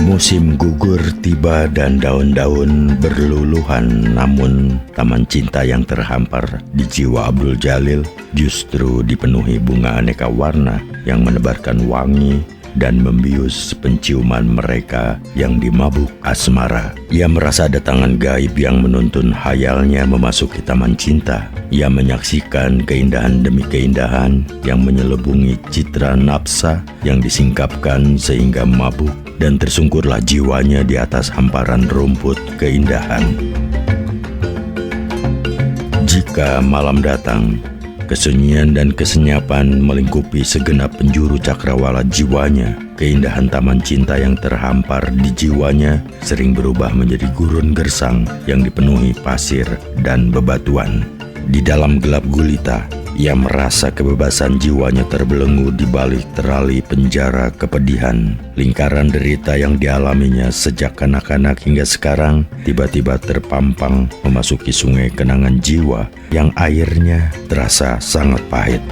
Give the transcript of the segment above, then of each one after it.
Musim gugur tiba dan daun-daun berluluhan, namun taman cinta yang terhampar di jiwa Abdul Jalil justru dipenuhi bunga aneka warna yang menebarkan wangi dan membius penciuman mereka yang dimabuk asmara. Ia merasa ada tangan gaib yang menuntun hayalnya memasuki taman cinta. Ia menyaksikan keindahan demi keindahan yang menyelubungi citra nafsa yang disingkapkan sehingga mabuk, dan tersungkurlah jiwanya di atas hamparan rumput keindahan. Jika malam datang, kesunyian dan kesenyapan melingkupi segenap penjuru cakrawala jiwanya. Keindahan taman cinta yang terhampar di jiwanya sering berubah menjadi gurun gersang yang dipenuhi pasir dan bebatuan. Di dalam gelap gulita, ia merasa kebebasan jiwanya terbelenggu di balik terali penjara kepedihan. Lingkaran derita yang dialaminya sejak kanak-kanak hingga sekarang tiba-tiba terpampang memasuki sungai kenangan jiwa yang airnya terasa sangat pahit.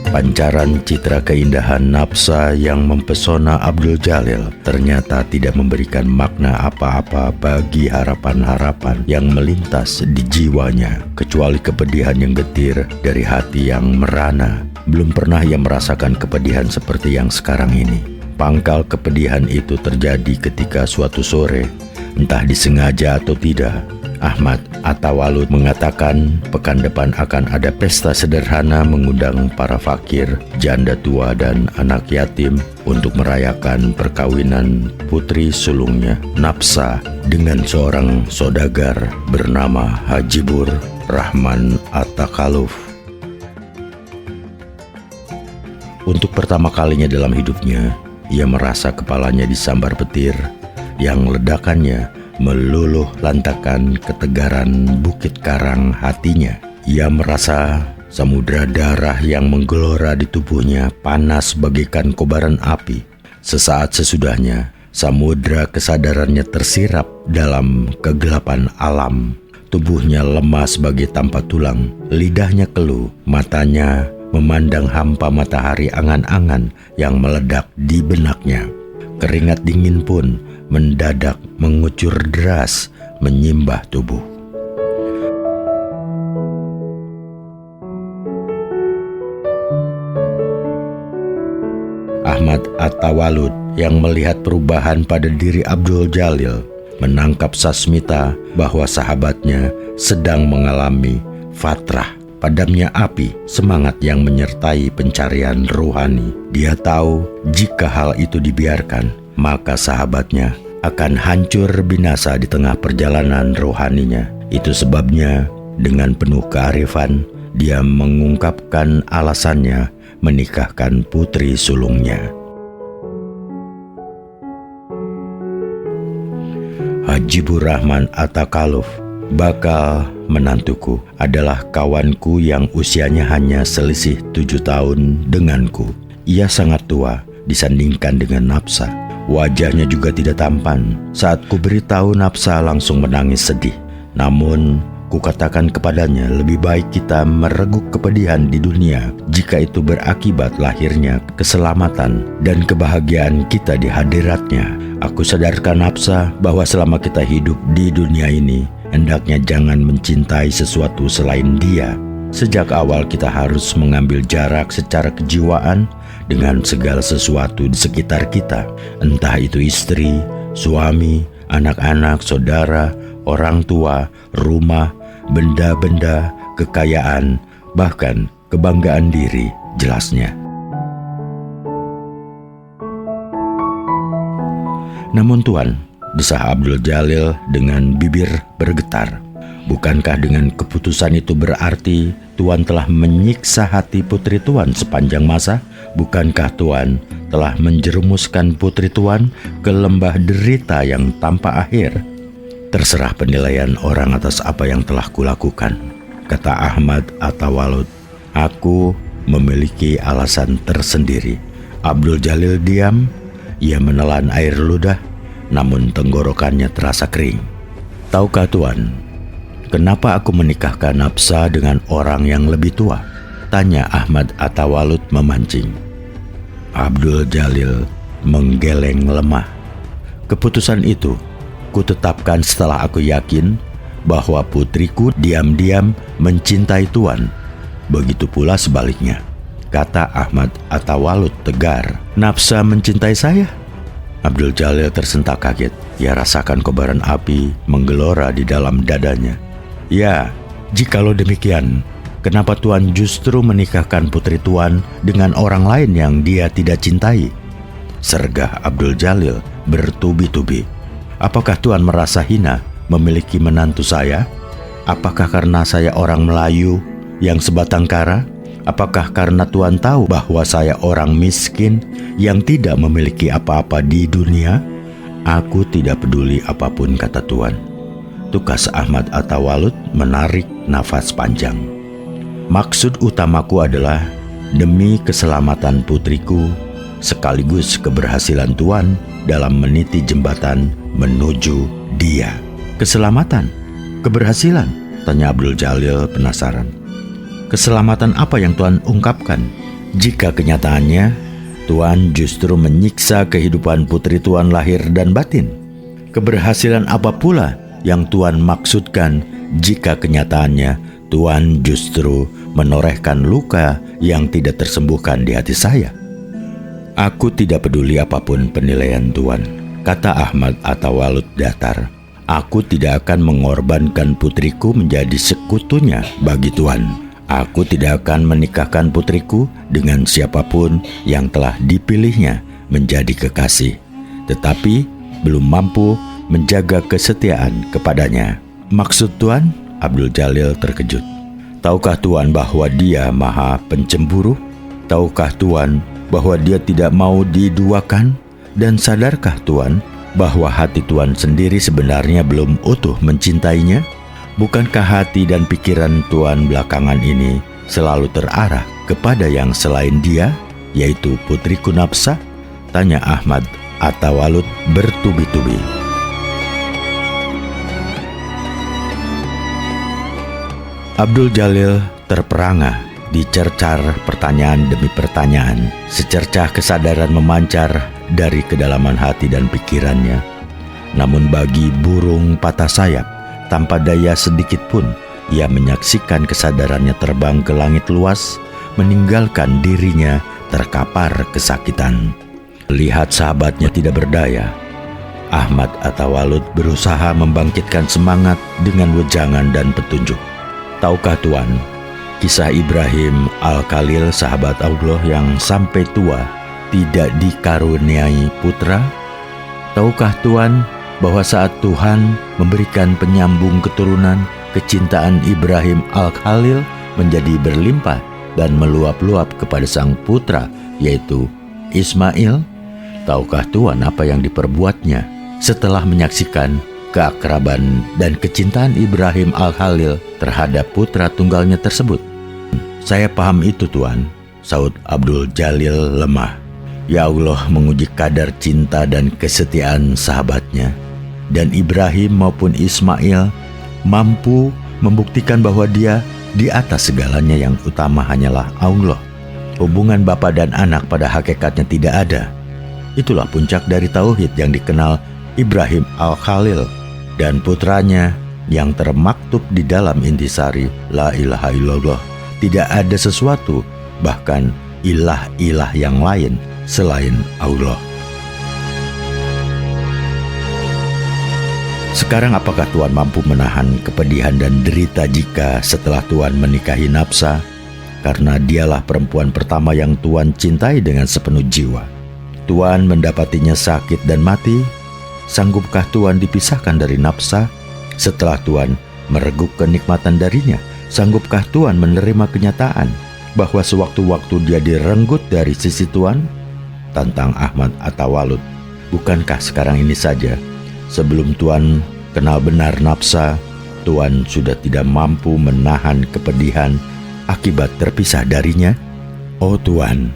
Pancaran citra keindahan nafsa yang mempesona Abdul Jalil ternyata tidak memberikan makna apa-apa bagi harapan-harapan yang melintas di jiwanya, kecuali kepedihan yang getir dari hati yang merana. Belum pernah ia merasakan kepedihan seperti yang sekarang ini. Pangkal kepedihan itu terjadi ketika suatu sore, entah disengaja atau tidak, Ahmad Attawalud mengatakan pekan depan akan ada pesta sederhana mengundang para fakir, janda tua dan anak yatim untuk merayakan perkawinan putri sulungnya, Nafsa, dengan seorang saudagar bernama Hajibur Rahman At-Takaluf. Untuk pertama kalinya dalam hidupnya, ia merasa kepalanya disambar petir yang ledakannya meluluh lantakan ketegaran bukit karang hatinya. Ia merasa samudra darah yang menggelora di tubuhnya panas bagaikan kobaran api. Sesaat sesudahnya, samudra kesadarannya tersirap dalam kegelapan alam. Tubuhnya lemas sebagai tanpa tulang, lidahnya keluh, matanya memandang hampa matahari angan-angan yang meledak di benaknya. Keringat dingin pun mendadak mengucur deras menyimbah tubuh. Ahmad Attawalud yang melihat perubahan pada diri Abdul Jalil menangkap Sasmita bahwa sahabatnya sedang mengalami fatrah. Padamnya api semangat yang menyertai pencarian rohani. Dia tahu jika hal itu dibiarkan, maka sahabatnya akan hancur binasa di tengah perjalanan rohaninya. Itu sebabnya dengan penuh kearifan dia mengungkapkan alasannya menikahkan putri sulungnya. Hajibur Rahman At-Takaluf, bakal menantuku, adalah kawanku yang usianya hanya selisih 7 tahun denganku. Ia sangat tua disandingkan dengan Nafsa. Wajahnya juga tidak tampan. Saat ku beritahu, Nafsa langsung menangis sedih. Namun kukatakan kepadanya, lebih baik kita mereguk kepedihan di dunia jika itu berakibat lahirnya keselamatan dan kebahagiaan kita di hadiratnya. Aku sadarkan Nafsa bahwa selama kita hidup di dunia ini, hendaknya jangan mencintai sesuatu selain dia. Sejak awal kita harus mengambil jarak secara kejiwaan dengan segala sesuatu di sekitar kita, entah itu istri, suami, anak-anak, saudara, orang tua, rumah, benda-benda, kekayaan, bahkan kebanggaan diri, jelasnya. Namun Tuan, desah Abdul Jalil dengan bibir bergetar, bukankah dengan keputusan itu berarti Tuan telah menyiksa hati putri Tuan sepanjang masa? Bukankah Tuan telah menjerumuskan putri Tuan ke lembah derita yang tanpa akhir? Terserah penilaian orang atas apa yang telah kulakukan, kata Ahmad Attawalud. Aku memiliki alasan tersendiri. Abdul Jalil diam. Ia menelan air ludah, namun tenggorokannya terasa kering. Tahukah Tuan, kenapa aku menikahkan Nafsa dengan orang yang lebih tua? Tanya Ahmad Attawalud memancing. Abdul Jalil menggeleng lemah. Keputusan itu kutetapkan setelah aku yakin bahwa putriku diam-diam mencintai Tuan. Begitu pula sebaliknya, kata Ahmad At-Tawalud tegar. Nafsa mencintai saya? Abdul Jalil tersentak kaget. Ia rasakan kobaran api menggelora di dalam dadanya. Ya, jikalau demikian, kenapa Tuan justru menikahkan putri Tuan dengan orang lain yang dia tidak cintai? Sergah Abdul Jalil bertubi-tubi. Apakah Tuan merasa hina memiliki menantu saya? Apakah karena saya orang Melayu yang sebatang kara? Apakah karena Tuan tahu bahwa saya orang miskin yang tidak memiliki apa-apa di dunia? Aku tidak peduli apapun, kata Tuan. Tukas Ahmad At-Tawalud menarik nafas panjang. Maksud utamaku adalah demi keselamatan putriku sekaligus keberhasilan Tuan dalam meniti jembatan menuju dia. Keselamatan? Keberhasilan? Tanya Abdul Jalil penasaran. Keselamatan apa yang Tuan ungkapkan? Jika kenyataannya Tuan justru menyiksa kehidupan putri Tuan lahir dan batin. Keberhasilan apa pula yang Tuan maksudkan jika kenyataannya Tuan justru menorehkan luka yang tidak tersembuhkan di hati saya? Aku tidak peduli apapun penilaian Tuan, kata Ahmad At-Tawalud datar. Aku tidak akan mengorbankan putriku menjadi sekutunya bagi Tuan. Aku tidak akan menikahkan putriku dengan siapapun yang telah dipilihnya menjadi kekasih, tetapi belum mampu menjaga kesetiaan kepadanya. Maksud Tuan? Abdul Jalil terkejut. Tahukah Tuan bahwa dia maha pencemburu? Tahukah Tuan bahwa dia tidak mau diduakan? Dan sadarkah Tuan bahwa hati Tuan sendiri sebenarnya belum utuh mencintainya? Bukankah hati dan pikiran Tuan belakangan ini selalu terarah kepada yang selain dia, yaitu putriku Nafsa? Tanya Ahmad At-Tawalud bertubi-tubi. Abdul Jalil terperangah, dicercar pertanyaan demi pertanyaan. Secercah kesadaran memancar dari kedalaman hati dan pikirannya. Namun bagi burung patah sayap, tanpa daya sedikit pun, ia menyaksikan kesadarannya terbang ke langit luas, meninggalkan dirinya terkapar kesakitan. Lihat sahabatnya tidak berdaya, Ahmad At-Tawalud berusaha membangkitkan semangat dengan wejangan dan petunjuk. Tahukah Tuan, kisah Ibrahim Al-Khalil, sahabat Allah yang sampai tua tidak dikaruniai putra? Tahukah Tuan bahwa saat Tuhan memberikan penyambung keturunan, kecintaan Ibrahim Al-Khalil menjadi berlimpah dan meluap-luap kepada sang putra, yaitu Ismail? Tahukah Tuan apa yang diperbuatnya setelah menyaksikan keakraban dan kecintaan Ibrahim Al-Khalil terhadap putra tunggalnya tersebut? Saya paham itu, Tuan, saud Abdul Jalil lemah. Ya Allah menguji kadar cinta dan kesetiaan sahabatnya. Dan Ibrahim maupun Ismail mampu membuktikan bahwa dia di atas segalanya, yang utama hanyalah Allah. Hubungan bapa dan anak pada hakikatnya tidak ada. Itulah puncak dari tauhid yang dikenal Ibrahim Al-Khalil dan putranya yang termaktub di dalam intisari La ilaha illallah. Tidak ada sesuatu, bahkan ilah-ilah yang lain selain Allah. Sekarang apakah Tuan mampu menahan kepedihan dan derita jika setelah Tuan menikahi Nafsa, karena dialah perempuan pertama yang Tuan cintai dengan sepenuh jiwa? Tuan mendapatinya sakit dan mati. Sanggupkah Tuan dipisahkan dari Nafsa setelah Tuan mereguk kenikmatan darinya? Sanggupkah Tuan menerima kenyataan bahwa sewaktu-waktu dia direnggut dari sisi Tuan? Tantang Ahmad At-Tawalud. Bukankah sekarang ini saja, sebelum Tuan kenal benar Nafsa, Tuan sudah tidak mampu menahan kepedihan akibat terpisah darinya? Oh Tuan,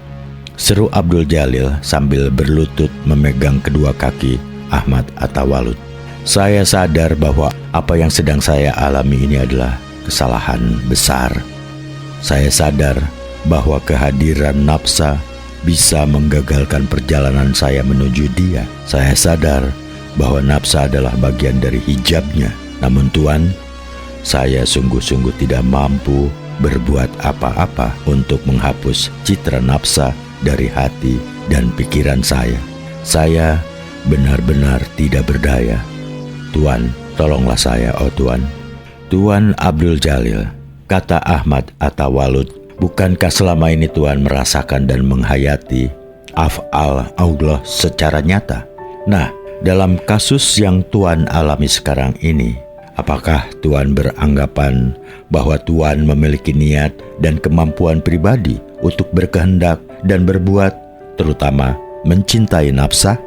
seru Abdul Jalil sambil berlutut memegang kedua kaki Ahmad At-Tawalud. Saya sadar bahwa apa yang sedang saya alami ini adalah kesalahan besar. Saya sadar bahwa kehadiran Nafsa bisa menggagalkan perjalanan saya menuju dia. Saya sadar bahwa nafsa adalah bagian dari hijabnya. Namun Tuan, saya sungguh-sungguh tidak mampu berbuat apa-apa untuk menghapus citra nafsa dari hati dan pikiran saya. Saya benar-benar tidak berdaya. Tuan, tolonglah saya, oh Tuan. Tuan Abdul Jalil, kata Ahmad Atawalud, bukankah selama ini Tuan merasakan dan menghayati af'al Allah secara nyata? Nah, dalam kasus yang Tuan alami sekarang ini, apakah Tuan beranggapan bahwa Tuan memiliki niat dan kemampuan pribadi untuk berkehendak dan berbuat, terutama mencintai nafsa?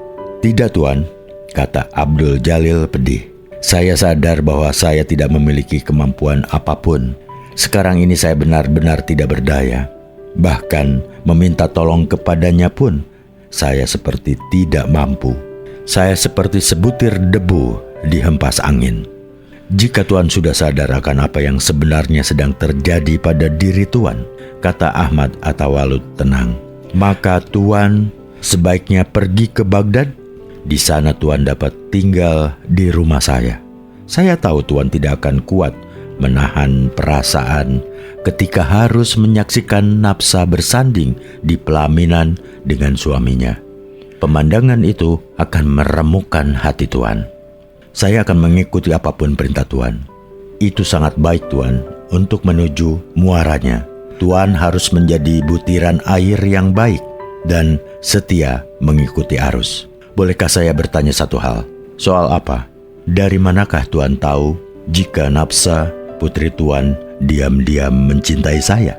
Tidak Tuan, kata Abdul Jalil pedih. Saya sadar bahwa saya tidak memiliki kemampuan apapun. Sekarang ini saya benar-benar tidak berdaya. Bahkan meminta tolong kepadanya pun, saya seperti tidak mampu. Saya seperti sebutir debu di hempas angin. Jika Tuan sudah sadar akan apa yang sebenarnya sedang terjadi pada diri Tuan, kata Ahmad Atawalud tenang, maka Tuan sebaiknya pergi ke Baghdad. Di sana Tuan dapat tinggal di rumah saya. Saya tahu Tuan tidak akan kuat menahan perasaan ketika harus menyaksikan nafsa bersanding di pelaminan dengan suaminya. Pemandangan itu akan meremukkan hati Tuan. Saya akan mengikuti apapun perintah Tuan. Itu sangat baik Tuan untuk menuju muaranya. Tuan harus menjadi butiran air yang baik dan setia mengikuti arus. Bolehkah saya bertanya satu hal? Soal apa? Dari manakah Tuan tahu jika nafsa putri Tuan diam-diam mencintai saya?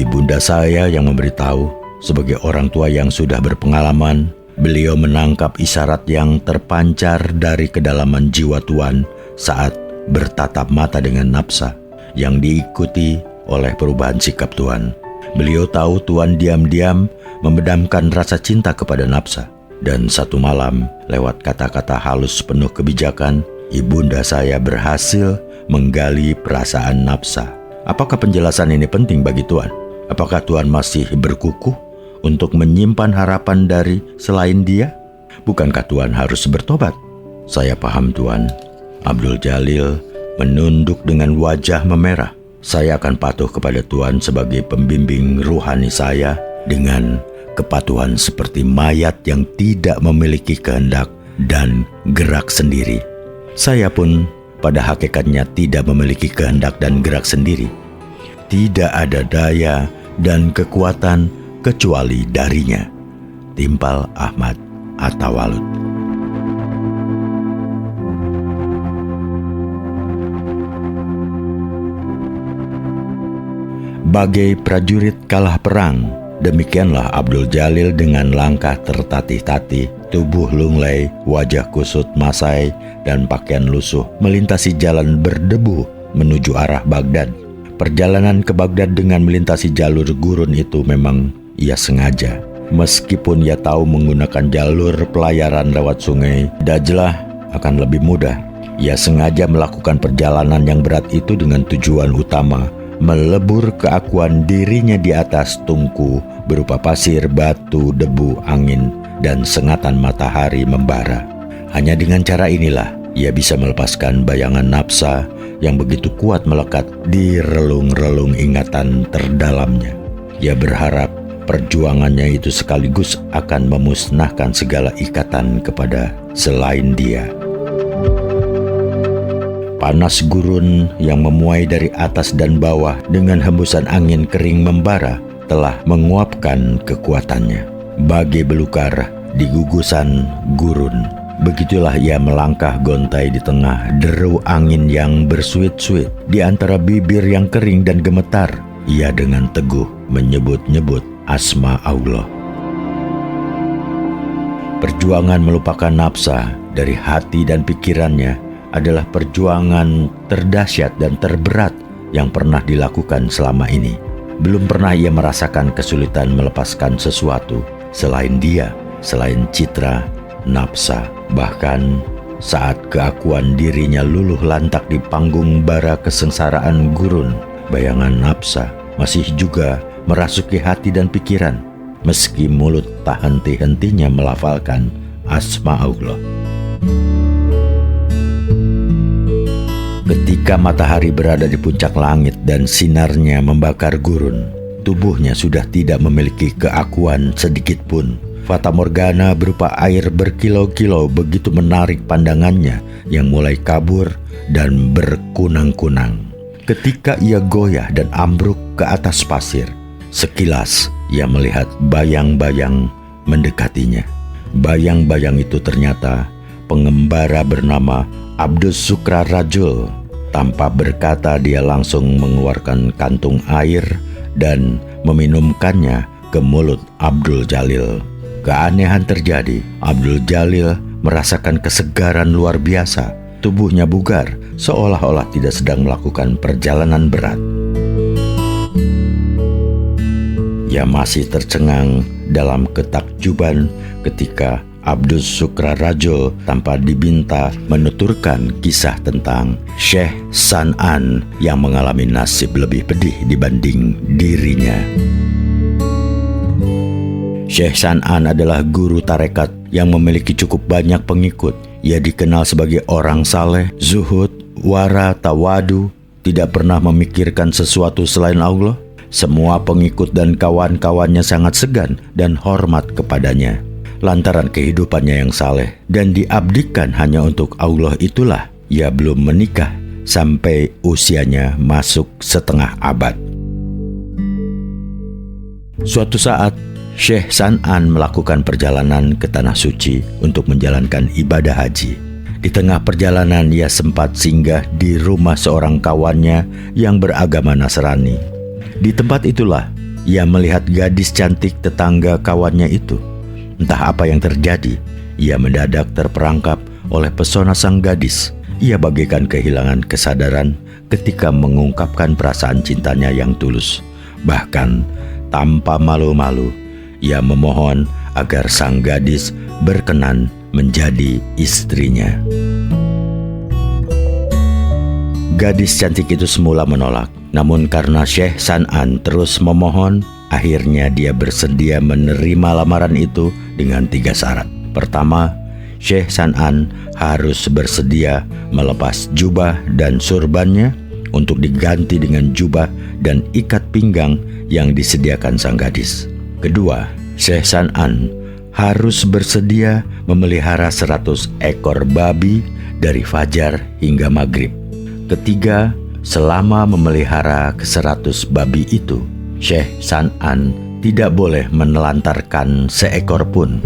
Ibunda saya yang memberitahu. Sebagai orang tua yang sudah berpengalaman, beliau menangkap isyarat yang terpancar dari kedalaman jiwa Tuan saat bertatap mata dengan nafsa yang diikuti oleh perubahan sikap Tuan. Beliau tahu Tuan diam-diam memedamkan rasa cinta kepada nafsa. Dan satu malam, lewat kata-kata halus penuh kebijakan, ibunda saya berhasil menggali perasaan nafsa. Apakah penjelasan ini penting bagi Tuan? Apakah Tuan masih berkukuh untuk menyimpan harapan dari selain dia? Bukankah Tuan harus bertobat? Saya paham Tuan. Abdul Jalil menunduk dengan wajah memerah. Saya akan patuh kepada Tuan sebagai pembimbing ruhani saya dengan kepatuhan seperti mayat yang tidak memiliki kehendak dan gerak sendiri. Saya pun pada hakikatnya tidak memiliki kehendak dan gerak sendiri. Tidak ada daya dan kekuatan kecuali darinya. Timpal Ahmad Atawalud. Bagai prajurit kalah perang, demikianlah Abdul Jalil dengan langkah tertatih-tatih, tubuh lunglai, wajah kusut masai, dan pakaian lusuh melintasi jalan berdebu menuju arah Baghdad. Perjalanan ke Baghdad dengan melintasi jalur gurun itu memang ia sengaja. Meskipun ia tahu menggunakan jalur pelayaran lewat sungai Dajlah akan lebih mudah, ia sengaja melakukan perjalanan yang berat itu dengan tujuan utama melebur keakuan dirinya di atas tungku berupa pasir, batu, debu, angin, dan sengatan matahari membara. Hanya dengan cara inilah ia bisa melepaskan bayangan nafsa yang begitu kuat melekat di relung-relung ingatan terdalamnya. Ia berharap perjuangannya itu sekaligus akan memusnahkan segala ikatan kepada selain dia. Panas gurun yang memuai dari atas dan bawah dengan hembusan angin kering membara telah menguapkan kekuatannya. Bagai belukar di gugusan gurun, begitulah ia melangkah gontai di tengah deru angin yang bersuit-suit. Di antara bibir yang kering dan gemetar, ia dengan teguh menyebut-nyebut asma Allah. Perjuangan melupakan nafsa dari hati dan pikirannya adalah perjuangan terdahsyat dan terberat yang pernah dilakukan selama ini. Belum pernah ia merasakan kesulitan melepaskan sesuatu selain dia, selain citra nafsa. Bahkan saat keakuan dirinya luluh lantak di panggung bara kesengsaraan gurun, bayangan nafsa masih juga merasuki hati dan pikiran. meski mulut tak henti-hentinya melafalkan asma Allah. Ketika matahari berada di puncak langit dan sinarnya membakar gurun, tubuhnya sudah tidak memiliki keakuan sedikit pun. Fata Morgana berupa air berkilau-kilau begitu menarik pandangannya yang mulai kabur dan berkunang-kunang. Ketika ia goyah dan ambruk ke atas pasir, sekilas ia melihat bayang-bayang mendekatinya. Bayang-bayang itu ternyata pengembara bernama Abdus Sukra Rajul. Tanpa berkata, dia langsung mengeluarkan kantung air dan meminumkannya ke mulut Abdul Jalil. Keanehan terjadi. Abdul Jalil merasakan kesegaran luar biasa. Tubuhnya bugar, seolah-olah tidak sedang melakukan perjalanan berat. Ia masih tercengang dalam ketakjuban ketika Abdus Sukra Rajul tanpa diminta menuturkan kisah tentang Syekh San'an yang mengalami nasib lebih pedih dibanding dirinya. Syekh San'an adalah guru tarekat yang memiliki cukup banyak pengikut. Ia dikenal sebagai orang saleh, zuhud, wara, tawadu, tidak pernah memikirkan sesuatu selain Allah. Semua pengikut dan kawan-kawannya sangat segan dan hormat kepadanya. Lantaran kehidupannya yang saleh dan diabdikan hanya untuk Allah itulah ia belum menikah sampai usianya masuk setengah abad. Suatu saat, Syekh San'an melakukan perjalanan ke Tanah Suci untuk menjalankan ibadah haji. Di tengah perjalanan ia sempat singgah di rumah seorang kawannya yang beragama Nasrani. Di tempat itulah ia melihat gadis cantik tetangga kawannya itu. Entah apa yang terjadi, ia mendadak terperangkap oleh pesona sang gadis. Ia bagaikan kehilangan kesadaran ketika mengungkapkan perasaan cintanya yang tulus. Bahkan tanpa malu-malu, ia memohon agar sang gadis berkenan menjadi istrinya. Gadis cantik itu semula menolak, namun karena Syekh San'an terus memohon, akhirnya dia bersedia menerima lamaran itu dengan 3 syarat. Pertama, Syekh San'an harus bersedia melepas jubah dan surbannya untuk diganti dengan jubah dan ikat pinggang yang disediakan sang gadis. Kedua, Syekh San'an harus bersedia memelihara 100 ekor babi dari fajar hingga maghrib. Ketiga, selama memelihara ke-100 babi itu, Syekh San'an tidak boleh menelantarkan seekor pun.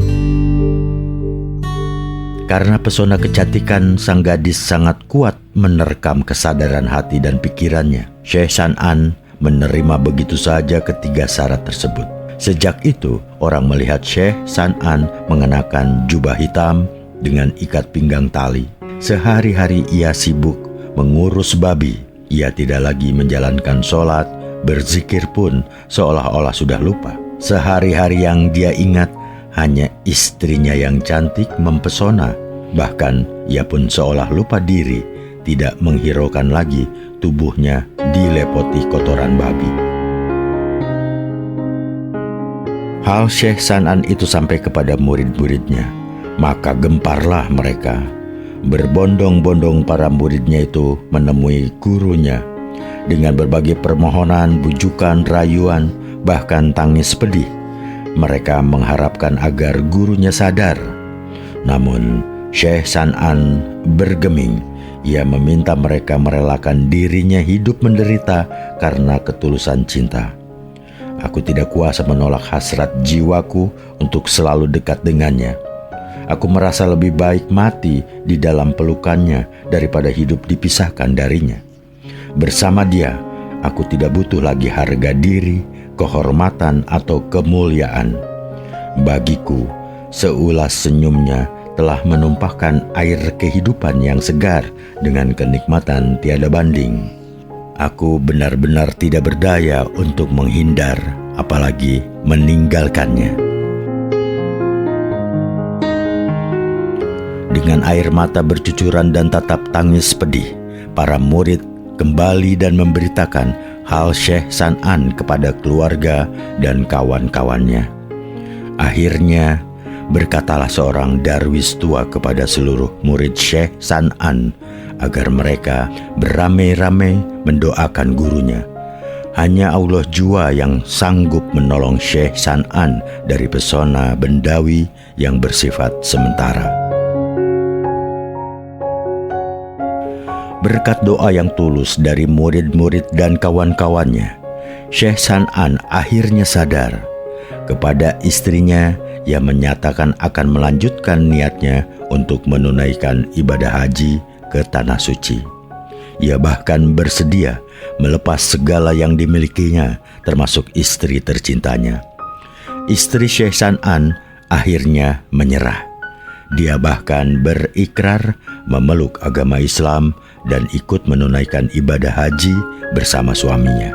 Karena pesona kecantikan sang gadis sangat kuat menerkam kesadaran hati dan pikirannya, Syekh San'an menerima begitu saja ketiga syarat tersebut. Sejak itu, orang melihat Syekh San'an mengenakan jubah hitam dengan ikat pinggang tali. Sehari-hari ia sibuk mengurus babi. Ia tidak lagi menjalankan sholat, berzikir pun seolah-olah sudah lupa. Sehari-hari yang dia ingat hanya istrinya yang cantik mempesona. Bahkan ia pun seolah lupa diri, tidak menghiraukan lagi tubuhnya dilepoti kotoran babi. Hal Syekh San'an itu sampai kepada murid-muridnya, maka gemparlah mereka. Berbondong-bondong para muridnya itu menemui gurunya dengan berbagai permohonan, bujukan, rayuan, bahkan tangis pedih. Mereka mengharapkan agar gurunya sadar. Namun Syekh San'an bergeming. Ia meminta mereka merelakan dirinya hidup menderita karena ketulusan cinta. Aku tidak kuasa menolak hasrat jiwaku untuk selalu dekat dengannya. Aku merasa lebih baik mati di dalam pelukannya daripada hidup dipisahkan darinya. Bersama dia, aku tidak butuh lagi harga diri, kehormatan, atau kemuliaan. Bagiku, seulas senyumnya telah menumpahkan air kehidupan yang segar dengan kenikmatan tiada banding. Aku benar-benar tidak berdaya untuk menghindar, apalagi meninggalkannya. Dengan air mata bercucuran dan tatap tangis pedih, para murid kembali dan memberitakan hal Syekh San'an kepada keluarga dan kawan-kawannya. Akhirnya berkatalah seorang darwis tua kepada seluruh murid Syekh San'an agar mereka beramai-ramai mendoakan gurunya. Hanya Allah jua yang sanggup menolong Syekh San'an dari pesona bendawi yang bersifat sementara. Berkat doa yang tulus dari murid-murid dan kawan-kawannya, Syekh San'an akhirnya sadar. Kepada istrinya, ia menyatakan akan melanjutkan niatnya untuk menunaikan ibadah haji ke Tanah Suci. Ia bahkan bersedia melepas segala yang dimilikinya, termasuk istri tercintanya. Istri Syekh San'an akhirnya menyerah. Dia bahkan berikrar memeluk agama Islam dan ikut menunaikan ibadah haji bersama suaminya.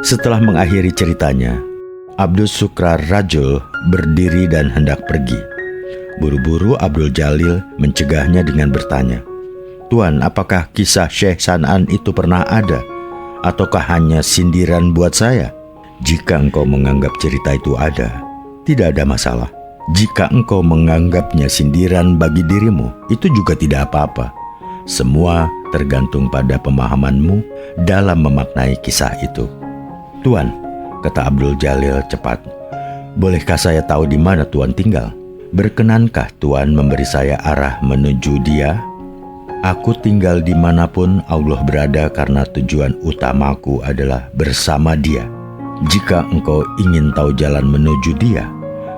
Setelah mengakhiri ceritanya, Abdul Sukrar Rajul berdiri dan hendak pergi. Buru-buru Abdul Jalil mencegahnya dengan bertanya, "Tuan, apakah kisah Syekh San'an itu pernah ada? Ataukah hanya sindiran buat saya? Jika engkau menganggap cerita itu ada, tidak ada masalah. Jika engkau menganggapnya sindiran bagi dirimu, itu juga tidak apa-apa. Semua tergantung pada pemahamanmu dalam memaknai kisah itu." "Tuan," kata Abdul Jalil cepat, "bolehkah saya tahu di mana Tuan tinggal? Berkenankah Tuan memberi saya arah menuju dia? Aku tinggal dimanapun Allah berada karena tujuan utamaku adalah bersama dia. Jika engkau ingin tahu jalan menuju dia,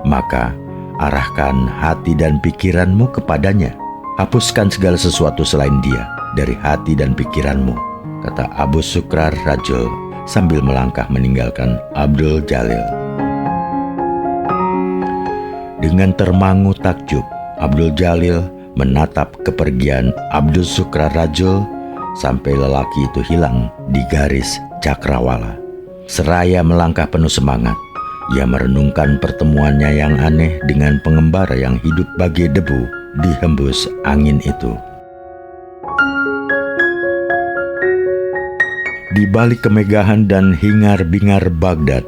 maka arahkan hati dan pikiranmu kepadanya. Hapuskan segala sesuatu selain dia dari hati dan pikiranmu," kata Abu Sukrar Rajul sambil melangkah meninggalkan Abdul Jalil. Dengan termangu takjub, Abdul Jalil menatap kepergian Abdul Sukrar Rajul sampai lelaki itu hilang di garis cakrawala. Seraya melangkah penuh semangat, ia merenungkan pertemuannya yang aneh dengan pengembara yang hidup bagai debu dihembus angin itu. Di balik kemegahan dan hingar-bingar Baghdad,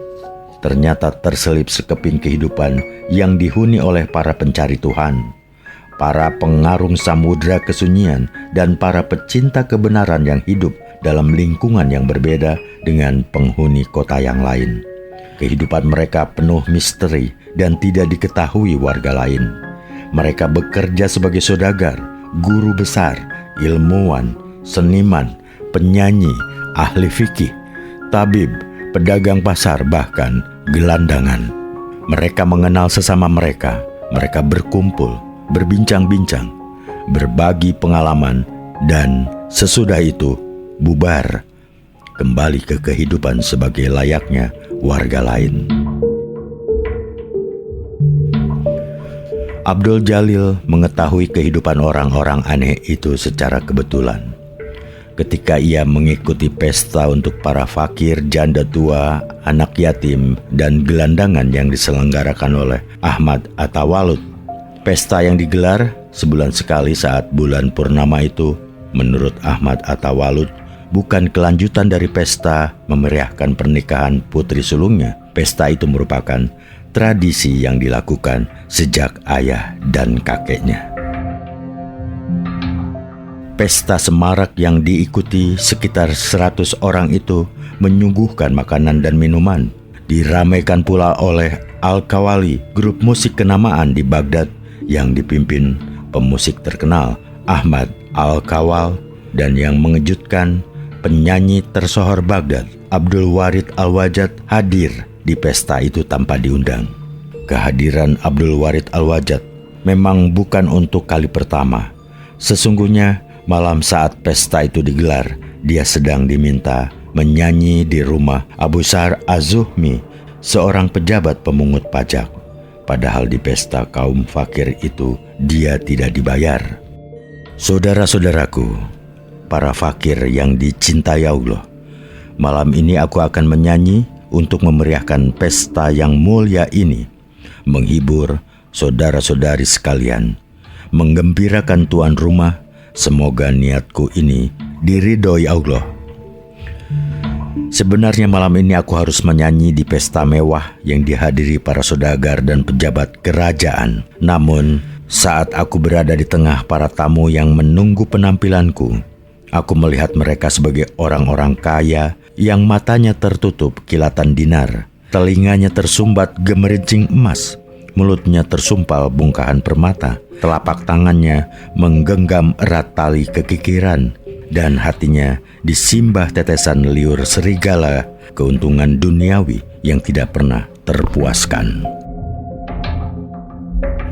ternyata terselip sekeping kehidupan yang dihuni oleh para pencari Tuhan, para pengarung samudra kesunyian, dan para pecinta kebenaran yang hidup dalam lingkungan yang berbeda dengan penghuni kota yang lain. Kehidupan mereka penuh misteri dan tidak diketahui warga lain. Mereka bekerja sebagai saudagar, guru besar, ilmuwan, seniman, penyanyi, ahli fikih, tabib, pedagang pasar, bahkan gelandangan. Mereka mengenal sesama mereka. Mereka berkumpul, berbincang-bincang, berbagi pengalaman, dan sesudah itu bubar kembali ke kehidupan sebagai layaknya warga lain. Abdul Jalil mengetahui kehidupan orang-orang aneh itu secara kebetulan. Ketika ia mengikuti pesta untuk para fakir, janda tua, anak yatim, dan gelandangan yang diselenggarakan oleh Ahmad Atawalud. Pesta yang digelar sebulan sekali saat bulan purnama itu, menurut Ahmad Atawalud, bukan kelanjutan dari pesta memeriahkan pernikahan putri sulungnya. Pesta itu merupakan tradisi yang dilakukan sejak ayah dan kakeknya. Pesta semarak yang diikuti sekitar 100 orang itu menyuguhkan makanan dan minuman. Diramaikan pula oleh Al-Qawali, grup musik kenamaan di Baghdad yang dipimpin pemusik terkenal Ahmad Al-Qawal, dan yang mengejutkan, penyanyi tersohor Baghdad Abdul Warid Al-Wajad hadir di pesta itu tanpa diundang. Kehadiran Abdul Warid Al-Wajad memang bukan untuk kali pertama. Sesungguhnya malam saat pesta itu digelar, dia sedang diminta menyanyi di rumah Abu Sa'ar Az-Zuhmi, seorang pejabat pemungut pajak. Padahal di pesta kaum fakir itu dia tidak dibayar. Saudara-saudaraku, para fakir yang dicintai Allah, malam ini aku akan menyanyi untuk memeriahkan pesta yang mulia ini, menghibur saudara-saudari sekalian, menggembirakan tuan rumah. Semoga niatku ini diridhoi Allah. Sebenarnya malam ini aku harus menyanyi di pesta mewah yang dihadiri para saudagar dan pejabat kerajaan. Namun, saat aku berada di tengah para tamu yang menunggu penampilanku, aku melihat mereka sebagai orang-orang kaya yang matanya tertutup kilatan dinar, telinganya tersumbat gemerincing emas, mulutnya tersumpal bungkahan permata, telapak tangannya menggenggam erat tali kekikiran, dan hatinya disimbah tetesan liur serigala keuntungan duniawi yang tidak pernah terpuaskan.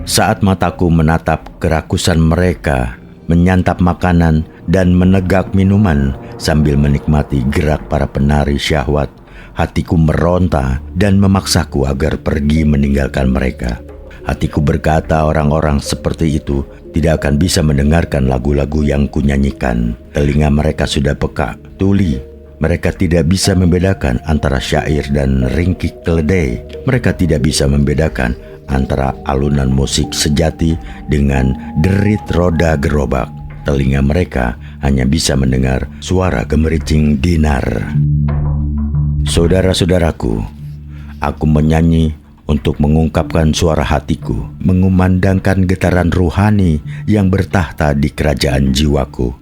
Saat mataku menatap kerakusan mereka, menyantap makanan dan menegak minuman sambil menikmati gerak para penari syahwat, hatiku meronta dan memaksaku agar pergi meninggalkan mereka. Hatiku berkata orang-orang seperti itu tidak akan bisa mendengarkan lagu-lagu yang kunyanyikan. Telinga mereka sudah peka, tuli. Mereka tidak bisa membedakan antara syair dan ringkik keledai. Mereka tidak bisa membedakan antara alunan musik sejati dengan derit roda gerobak. Telinga mereka hanya bisa mendengar suara gemerincing dinar. Saudara-saudaraku, aku menyanyi untuk mengungkapkan suara hatiku, mengumandangkan getaran ruhani yang bertahta di kerajaan jiwaku,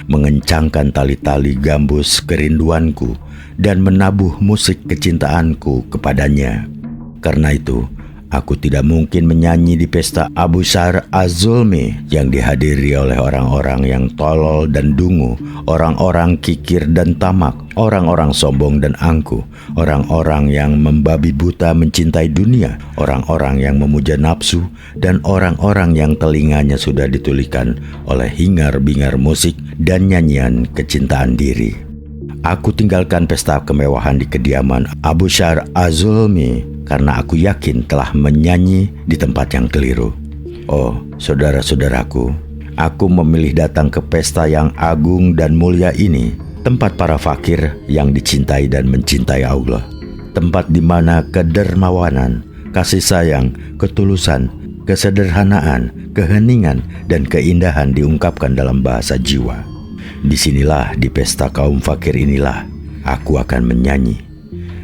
mengencangkan tali-tali gambus kerinduanku, dan menabuh musik kecintaanku kepadanya. Karena itu, aku tidak mungkin menyanyi di pesta Abu Syar Az-Zulmi yang dihadiri oleh orang-orang yang tolol dan dungu, orang-orang kikir dan tamak, orang-orang sombong dan angkuh, orang-orang yang membabi buta mencintai dunia, orang-orang yang memuja nafsu, dan orang-orang yang telinganya sudah ditulikan oleh hingar-bingar musik dan nyanyian kecintaan diri. Aku tinggalkan pesta kemewahan di kediaman Abu Syar Az-Zulmi karena aku yakin telah menyanyi di tempat yang keliru. Oh, saudara-saudaraku, aku memilih datang ke pesta yang agung dan mulia ini, tempat para fakir yang dicintai dan mencintai Allah, tempat di mana kedermawanan, kasih sayang, ketulusan, kesederhanaan, keheningan, dan keindahan diungkapkan dalam bahasa jiwa. Disinilah, di pesta kaum fakir inilah, aku akan menyanyi.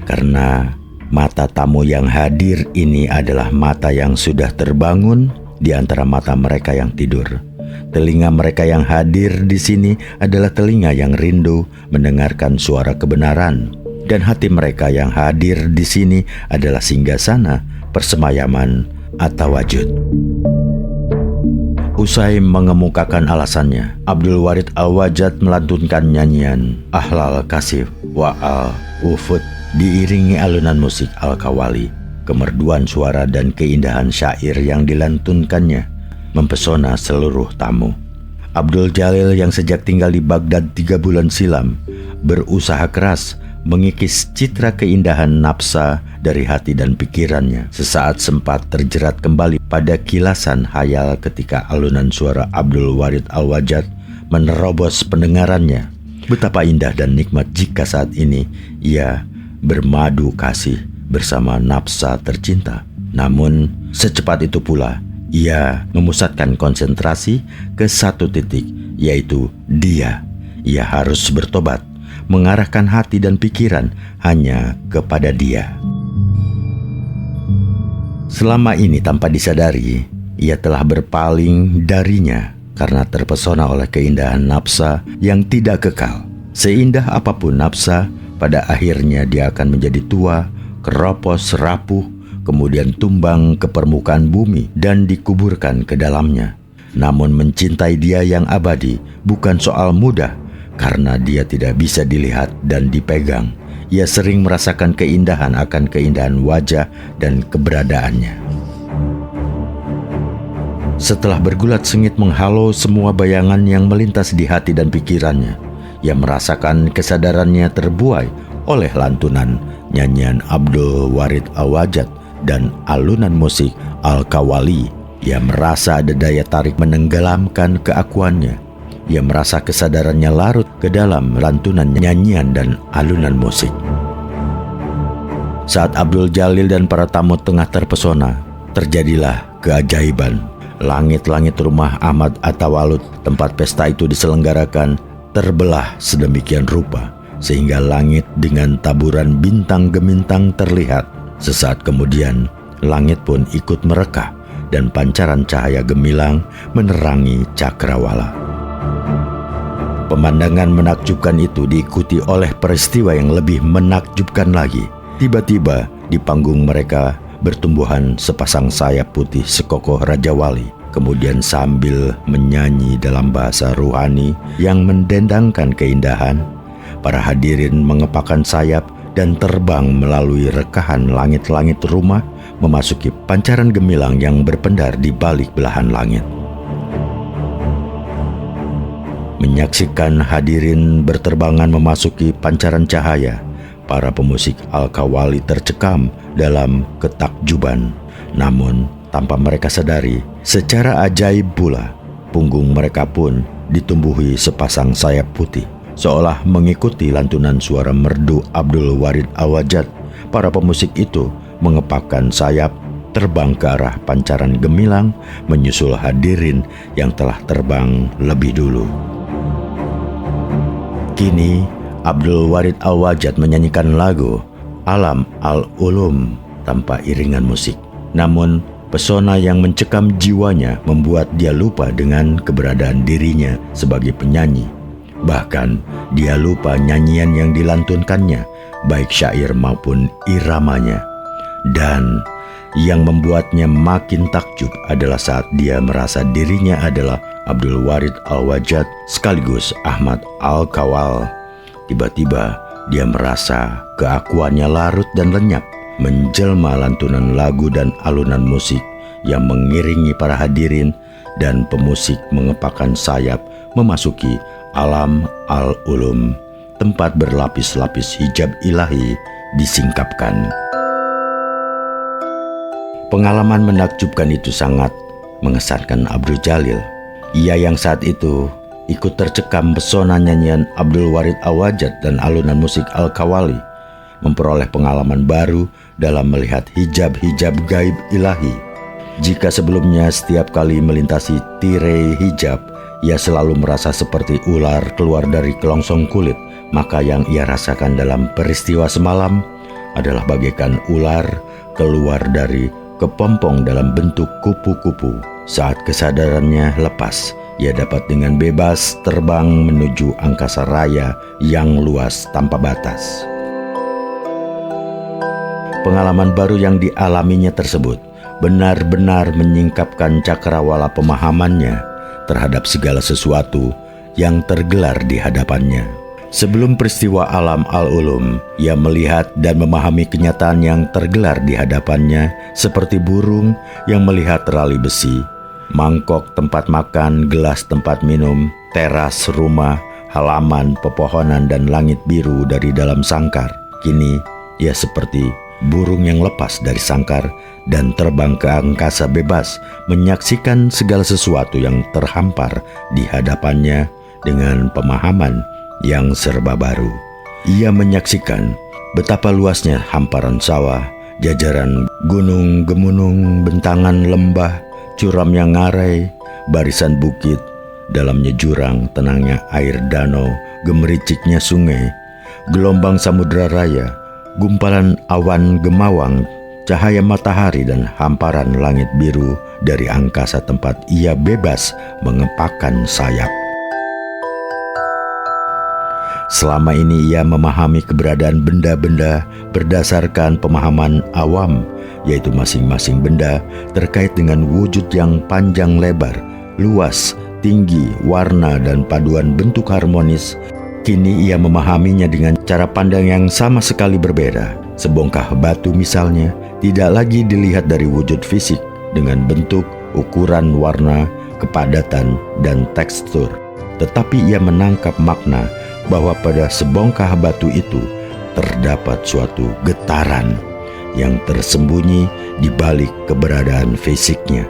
Karena mata tamu yang hadir ini adalah mata yang sudah terbangun di antara mata mereka yang tidur. Telinga mereka yang hadir di sini adalah telinga yang rindu mendengarkan suara kebenaran. Dan hati mereka yang hadir di sini adalah singgasana, persemayaman, atau wajud. Usai mengemukakan alasannya, Abdul Warid Al-Wajad melantunkan nyanyian Ahlal Kasif wa Al-Ufud diiringi alunan musik Al-Kawali. Kemerduan suara dan keindahan syair yang dilantunkannya mempesona seluruh tamu. Abdul Jalil yang sejak tinggal di Baghdad 3 bulan silam berusaha keras mengikis citra keindahan nafsa dari hati dan pikirannya. Sesaat sempat terjerat kembali pada kilasan hayal ketika alunan suara Abdul Warid Al-Wajad menerobos pendengarannya. Betapa indah dan nikmat jika saat ini ia bermadu kasih bersama nafsa tercinta. Namun secepat itu pula ia memusatkan konsentrasi ke satu titik, yaitu dia. Ia harus bertobat, mengarahkan hati dan pikiran hanya kepada dia. Selama ini tanpa disadari, ia telah berpaling darinya karena terpesona oleh keindahan nafsa yang tidak kekal. Seindah apapun nafsa, pada akhirnya dia akan menjadi tua, keropos, rapuh, kemudian tumbang ke permukaan bumi dan dikuburkan ke dalamnya. Namun mencintai dia yang abadi bukan soal mudah, karena dia tidak bisa dilihat dan dipegang. Ia sering merasakan keindahan akan keindahan wajah dan keberadaannya. Setelah bergulat sengit menghalau semua bayangan yang melintas di hati dan pikirannya, ia merasakan kesadarannya terbuai oleh lantunan nyanyian Abdul Warid Al-Wajad dan alunan musik Al-Kawali. Ia merasa ada daya tarik menenggelamkan keakuannya. Ia merasa kesadarannya larut ke dalam lantunan nyanyian dan alunan musik. Saat Abdul Jalil dan para tamu tengah terpesona, terjadilah keajaiban. Langit-langit rumah Ahmad At-Tawalud, tempat pesta itu diselenggarakan, terbelah sedemikian rupa. sehingga langit dengan taburan bintang gemintang terlihat. Sesaat kemudian, langit pun ikut merekah dan pancaran cahaya gemilang menerangi cakrawala. Pemandangan menakjubkan itu diikuti oleh peristiwa yang lebih menakjubkan lagi. Tiba-tiba di panggung mereka bertumbuhan sepasang sayap putih sekokoh Raja Wali. Kemudian sambil menyanyi dalam bahasa rohani yang mendendangkan keindahan, para hadirin mengepakkan sayap dan terbang melalui rekahan langit-langit rumah memasuki pancaran gemilang yang berpendar di balik belahan langit. Menyaksikan hadirin berterbangan memasuki pancaran cahaya, para pemusik Al-Qawwali tercekam dalam ketakjuban. Namun tanpa mereka sadari, secara ajaib pula punggung mereka pun ditumbuhi sepasang sayap putih. Seolah mengikuti lantunan suara merdu Abdul Warid Al-Wajad, para pemusik itu mengepakkan sayap terbang ke arah pancaran gemilang menyusul hadirin yang telah terbang lebih dulu. Kini Abdul Warid Al-Wajad menyanyikan lagu Alam Al-Ulum tanpa iringan musik. Namun pesona yang mencekam jiwanya membuat dia lupa dengan keberadaan dirinya sebagai penyanyi. Bahkan dia lupa nyanyian yang dilantunkannya, baik syair maupun iramanya. Dan yang membuatnya makin takjub adalah saat dia merasa dirinya adalah Abdul Warid Al-Wajad sekaligus Ahmad Al-Qawwal. Tiba-tiba dia merasa keakuannya larut dan lenyap, menjelma lantunan lagu dan alunan musik yang mengiringi para hadirin, dan pemusik mengepakkan sayap memasuki Alam Al-Ulum, tempat berlapis-lapis hijab ilahi disingkapkan. Pengalaman menakjubkan itu sangat mengesankan Abdul Jalil. Ia yang saat itu ikut tercekam pesona nyanyian Abdul Warid Al-Wajad dan alunan musik Al-Qawwali, memperoleh pengalaman baru dalam melihat hijab-hijab gaib ilahi. Jika sebelumnya setiap kali melintasi tirai hijab, ia selalu merasa seperti ular keluar dari kelongsong kulit, maka yang ia rasakan dalam peristiwa semalam adalah bagaikan ular keluar dari kepompong dalam bentuk kupu-kupu. Saat kesadarannya lepas, ia dapat dengan bebas terbang menuju angkasa raya yang luas tanpa batas. Pengalaman baru yang dialaminya tersebut benar-benar menyingkapkan cakrawala pemahamannya terhadap segala sesuatu yang tergelar di hadapannya. Sebelum peristiwa Alam Al-Ulum, ia melihat dan memahami kenyataan yang tergelar di hadapannya seperti burung yang melihat rali besi, mangkok tempat makan, gelas tempat minum, teras rumah, halaman, pepohonan, dan langit biru dari dalam sangkar. Kini ia seperti burung yang lepas dari sangkar dan terbang ke angkasa bebas, menyaksikan segala sesuatu yang terhampar di hadapannya dengan pemahaman yang serba baru. Ia menyaksikan betapa luasnya hamparan sawah, jajaran gunung gemunung, bentangan lembah, curam yang ngarai, barisan bukit, dalamnya jurang, tenangnya air danau, gemericiknya sungai, gelombang samudra raya, gumpalan awan gemawang, cahaya matahari, dan hamparan langit biru dari angkasa tempat ia bebas mengepakkan sayap. Selama ini ia memahami keberadaan benda-benda berdasarkan pemahaman awam, yaitu masing-masing benda terkait dengan wujud yang panjang lebar, luas, tinggi, warna, dan paduan bentuk harmonis. Kini ia memahaminya dengan cara pandang yang sama sekali berbeda. Sebongkah batu misalnya tidak lagi dilihat dari wujud fisik dengan bentuk, ukuran, warna, kepadatan, dan tekstur, tetapi ia menangkap makna bahwa pada sebongkah batu itu terdapat suatu getaran yang tersembunyi di balik keberadaan fisiknya.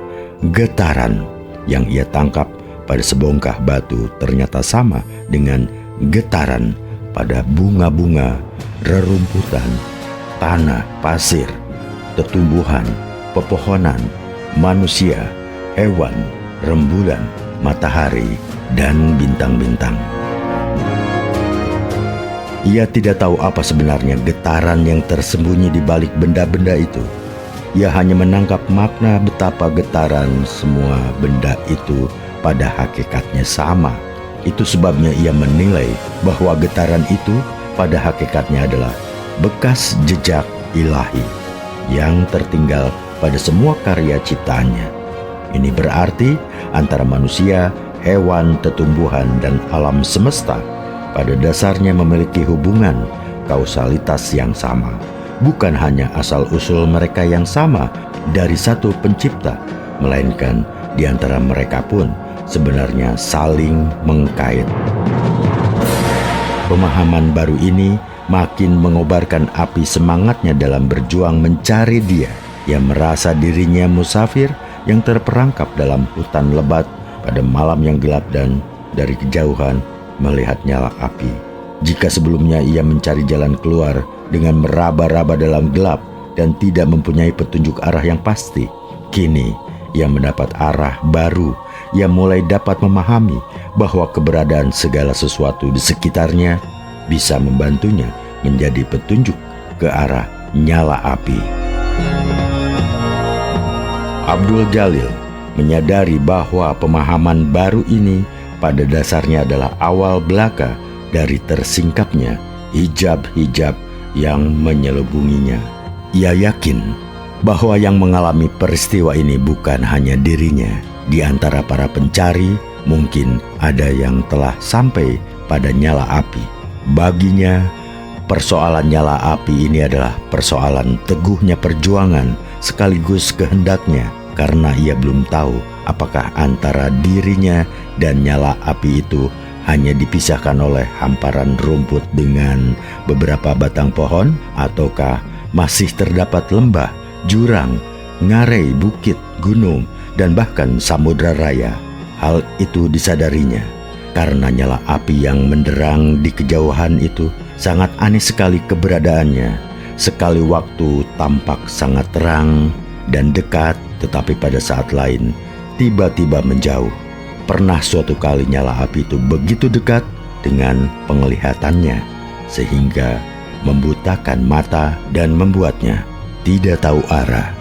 Getaran yang ia tangkap pada sebongkah batu ternyata sama dengan getaran pada bunga-bunga, rerumputan, tanah, pasir, tumbuhan, pepohonan, manusia, hewan, rembulan, matahari, dan bintang-bintang. Ia tidak tahu apa sebenarnya getaran yang tersembunyi di balik benda-benda itu. Ia hanya menangkap makna betapa getaran semua benda itu pada hakikatnya sama. Itu sebabnya ia menilai bahwa getaran itu pada hakikatnya adalah bekas jejak ilahi yang tertinggal pada semua karya ciptaannya. Ini berarti antara manusia, hewan, tetumbuhan, dan alam semesta pada dasarnya memiliki hubungan kausalitas yang sama. Bukan hanya asal-usul mereka yang sama dari satu pencipta, melainkan di antara mereka pun sebenarnya saling mengkait. Pemahaman baru ini makin mengobarkan api semangatnya dalam berjuang mencari Dia yang merasa dirinya musafir yang terperangkap dalam hutan lebat pada malam yang gelap dan dari kejauhan melihat nyala api. Jika sebelumnya ia mencari jalan keluar dengan meraba-raba dalam gelap dan tidak mempunyai petunjuk arah yang pasti, kini ia mendapat arah baru. Ia mulai dapat memahami bahwa keberadaan segala sesuatu di sekitarnya bisa membantunya menjadi petunjuk ke arah nyala api. Abdul Jalil menyadari bahwa pemahaman baru ini pada dasarnya adalah awal belaka dari tersingkapnya hijab-hijab yang menyelubunginya. Ia yakin bahwa yang mengalami peristiwa ini bukan hanya dirinya. Di antara para pencari, mungkin ada yang telah sampai pada nyala api. Baginya, persoalan nyala api ini adalah persoalan teguhnya perjuangan sekaligus kehendaknya, karena ia belum tahu apakah antara dirinya dan nyala api itu hanya dipisahkan oleh hamparan rumput dengan beberapa batang pohon, ataukah masih terdapat lembah, jurang, ngarai, bukit, gunung, dan bahkan samudra raya. Hal itu disadarinya karena nyala api yang menderang di kejauhan itu sangat aneh sekali keberadaannya. Sekali waktu tampak sangat terang dan dekat, tetapi pada saat lain tiba-tiba menjauh. Pernah suatu kali nyala api itu begitu dekat dengan penglihatannya sehingga membutakan mata dan membuatnya tidak tahu arah.